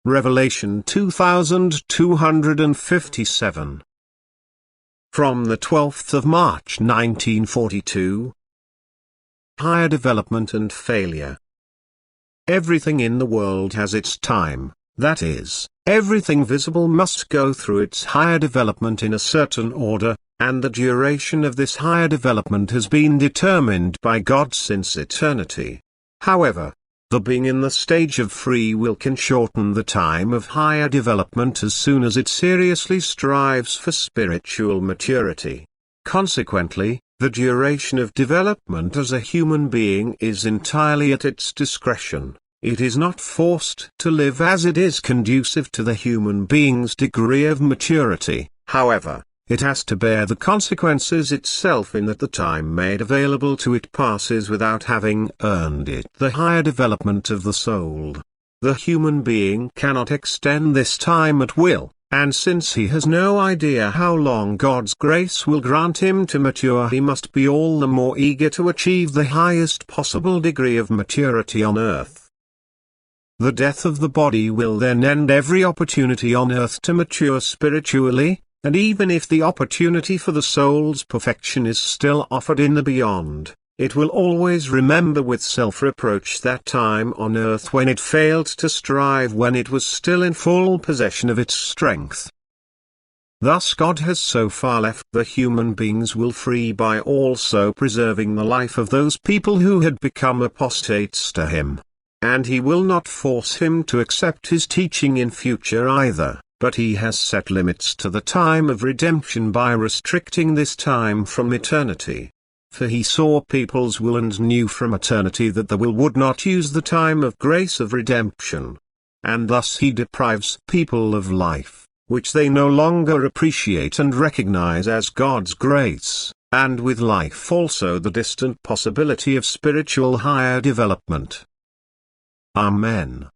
Revelation 2257. From the 12th of March 1942. Higher development and failure. Everything in the world has its time, that is, everything visible must go through its higher development in a certain order, and the duration of this higher development has been determined by God since eternity. However, the being in the stage of free will can shorten the time of higher development as soon as it seriously strives for spiritual maturity. Consequently, the duration of development as a human being is entirely at its discretion. It is not forced to live as it is conducive to the human being's degree of maturity. However, it has to bear the consequences itself in that the time made available to it passes without having earned it the higher development of the soul. The human being cannot extend this time at will, and since he has no idea how long God's grace will grant him to mature, he must be all the more eager to achieve the highest possible degree of maturity on earth. The death of the body will then end every opportunity on earth to mature spiritually. And even if the opportunity for the soul's perfection is still offered in the beyond, it will always remember with self-reproach that time on earth when it failed to strive when it was still in full possession of its strength. Thus God has so far left the human being's will free by also preserving the life of those people who had become apostates to him. And he will not force him to accept his teaching in future either. But he has set limits to the time of redemption by restricting this time from eternity. For he saw people's will and knew from eternity that the will would not use the time of grace of redemption. And thus he deprives people of life, which they no longer appreciate and recognize as God's grace, and with life also the distant possibility of spiritual higher development. Amen.